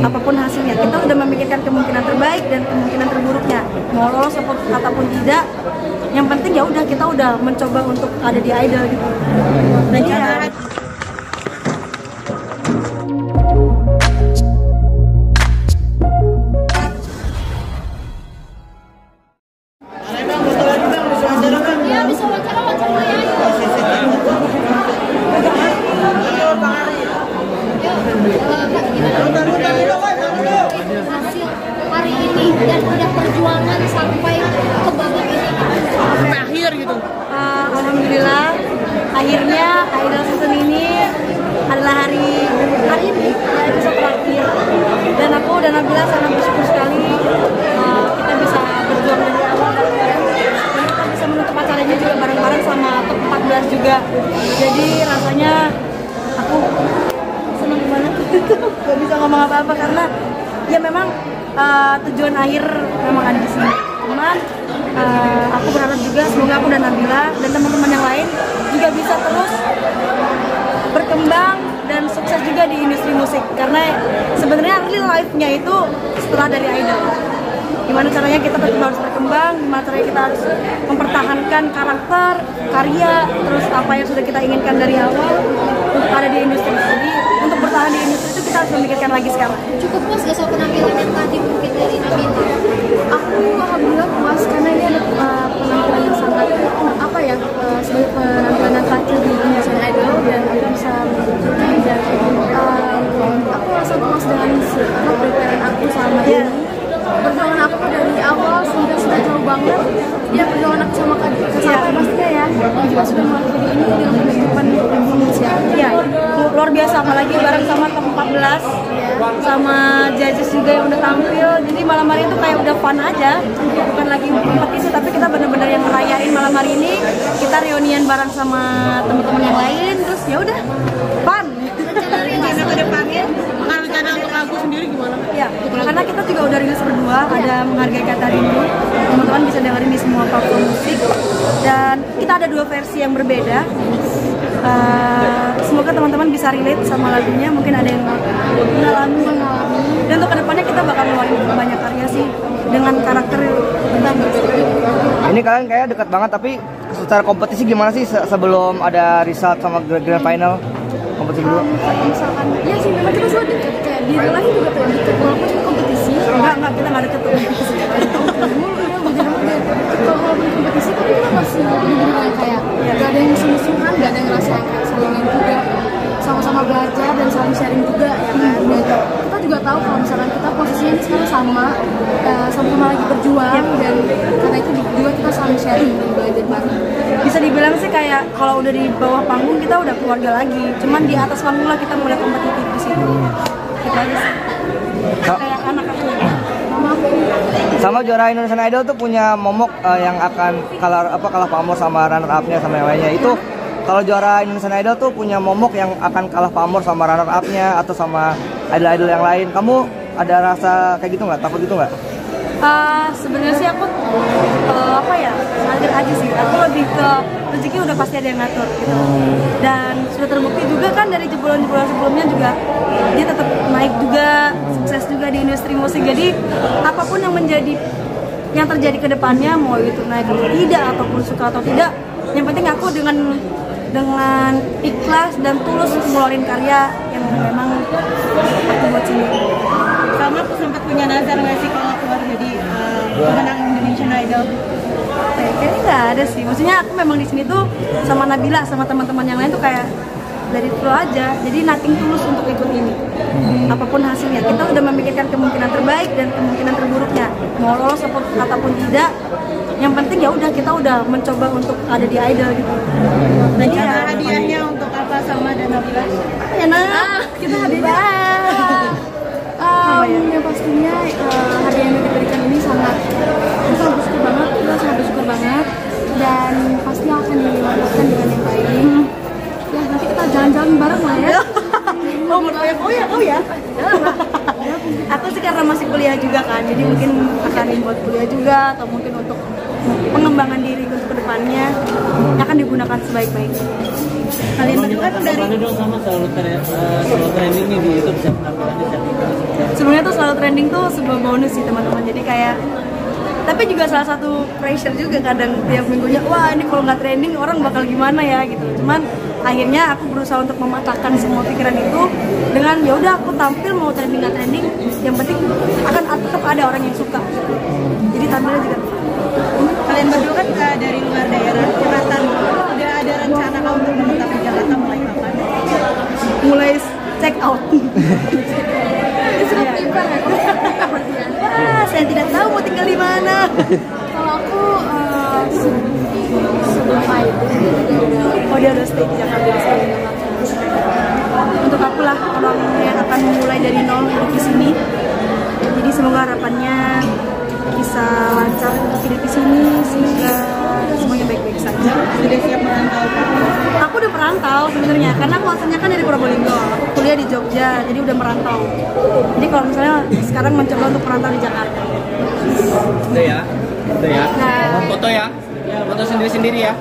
Apapun hasilnya, kita udah memikirkan kemungkinan terbaik dan kemungkinan terburuknya. Mau lolos ataupun tidak, yang penting ya udah kita udah mencoba untuk ada di Idol gitu. Dan ya. Hasil hari ini dan udah perjuangan sampai ke babak ini sampai akhir gitu. Alhamdulillah akhirnya Idol season ini adalah hari ini episode terakhir, dan aku dan Nabila sangat bersyukur sekali kita bisa berjuang dari awal dan kita bisa menutup acaranya juga bareng-bareng sama top 14 juga. Jadi rasanya aku senang banget. Gak bisa ngomong apa-apa karena ya memang tujuan akhir memang ada di sini. Cuman aku berharap juga semoga aku dan Nabila dan teman-teman yang lain juga bisa terus berkembang dan sukses juga di industri musik, karena sebenarnya real life-nya itu setelah dari Idol. Gimana caranya kita tetap harus berkembang, gimana caranya kita harus mempertahankan karakter, karya, terus apa yang sudah kita inginkan dari awal untuk ada di industri. Jadi untuk bertahan di industri itu kita harus memikirkan lagi sekarang. cukup puas gak soal penampilan yang tadi mungkin dari Nabila? Aku alhamdulillah puas karena ini ada penampilan yang sangat sebagai penampilan yang terakhir di Indonesian Idol, dan aku bisa mengikuti dan aku rasa puas dengan preparan aku selama ini. Perjuangan aku dari awal sampai sudah jauh banget. Dia perjuangan aku sama Kak pastinya ya. Aku juga sudah mengakhiri ini dengan penutupan Indonesia. Iya, luar biasa, apalagi bareng sama top 14 sama judges juga yang udah tampil. Jadi malam hari itu kayak udah fun aja, bukan lagi kompetisi tapi kita benar-benar yang ngerayain malam hari ini. Kita reunian bareng sama teman-teman yang lain, terus ya udah fun. Rencana ke depannya, rencana untuk lagu sendiri gimana? Ya, karena kita juga udah rilis berdua, ada Menghargai Kata Rindu. Teman-teman bisa dengerin di semua platform musik. Dan kita ada dua versi yang berbeda. Semoga teman-teman bisa relate sama lagunya. Mungkin ada yang mengalami. Dan untuk kedepannya kita bakal ngeluarin banyak karya sih dengan karakter tentang Ini kalian kayak dekat banget, tapi secara kompetisi gimana sih sebelum ada result sama grand final? Kompetisi dulu? Misalkan, ya sih memang kita sudah dekat, kayak di real life juga kayak dekat, walaupun itu kompetisi. Enggak, kita nggak deket tuh. Walaupun kompetisi tapi kita masih bener-bener kayak gak ada yang musuh-musuhan, gak ada yang ngerasa yang kayak salingan juga, sama-sama belajar dan saling sharing juga ya kan. Dan kita juga tahu kalau misalkan kita posisinya sekarang sama-sama lagi berjuang, dan karena itu juga kita saling sharing dan belajar bareng. Bisa dibilang sih kayak kalau udah di bawah panggung kita udah keluarga lagi, cuman di atas panggung lah kita mulai kompetitif di situ. Gitu aja sih. Kayak anak aku. Sama juara Indonesian Idol tuh punya momok yang akan kalah pamor sama runner up-nya sama yang lainnya. Itu kalau juara Indonesian Idol tuh punya momok yang akan kalah pamor sama runner up-nya atau sama idol-idol yang lain. Kamu ada rasa kayak gitu nggak? Takut gitu nggak? Sebenarnya sih aku ngalir aja sih. Aku lebih ke rezeki udah pasti ada yang ngatur gitu. Dan sudah terbukti juga kan dari jebolan-jebolan sebelumnya juga dia tetap naik juga, sukses juga di industri musik. Jadi apapun yang terjadi ke depannya, mau itu naik atau tidak ataupun suka atau tidak, yang penting aku dengan ikhlas dan tulus ngeluarin karya yang memang aku buat sendiri. Kamu sempat punya nazar nggak sih kalau keluar jadi pemenang Indonesian Idol? Kayaknya nggak ada sih. Maksudnya aku memang di sini tuh sama Nabila sama teman-teman yang lain tuh kayak dari dulu aja. Jadi nothing tulus untuk ikut ini. Apapun hasilnya, kita udah memikirkan kemungkinan terbaik dan kemungkinan terburuknya. Mau lolos ataupun tidak, yang penting ya udah kita udah mencoba untuk ada di Idol gitu. Dan Rencana hadiahnya untuk apa sama dan Nabila? Kita hadiah. Yang pastinya hadiah yang diberikan ini sangat bersyukur banget, kita sangat bersyukur banget, dan pasti akan dilakukan dengan yang baik. Ya nanti kita jalan-jalan bareng lah ya. Oh ya. Aku sih karena masih kuliah juga kan, jadi mungkin akan buat kuliah juga atau mungkin untuk pengembangan diri untuk kedepannya akan digunakan sebaik-baiknya. Kalian berdua kan dari dong sama selalu trending nih di YouTube, bisa penampilannya sebenarnya kalau trending tuh sebuah bonus sih teman-teman. Jadi kayak tapi juga salah satu pressure juga kadang tiap minggunya, wah ini kalau nggak trending orang bakal gimana ya gitu. Cuman akhirnya aku berusaha untuk mematahkan semua pikiran itu dengan ya udah aku tampil mau trending nggak trending, yang penting akan tetap ada orang yang suka. Jadi tampilnya juga. Kalian berdua kan dari luar daerah Jakarta, udah ada rencana untuk menetap di Jakarta mulai kapan? Mulai check out. Sudah timbang ya? Wah, saya tidak tahu mau tinggal di mana. Kalau aku sebelum itu Oh dia udah stay di Jakarta. Untuk aku lah orang yang akan memulai dari nol di sini. Jadi semoga harapannya bisa lancar untuk hidup di sini, semoga semuanya baik-baik saja. Sudah siap merantau? Aku udah merantau sebenarnya, karena aku asalnya kan dari Probolinggo, aku kuliah di Jogja, jadi udah merantau. Jadi kalau misalnya sekarang mencoba untuk merantau di Jakarta. Itu ya. Nah, Foto ya. Foto sendiri-sendiri ya.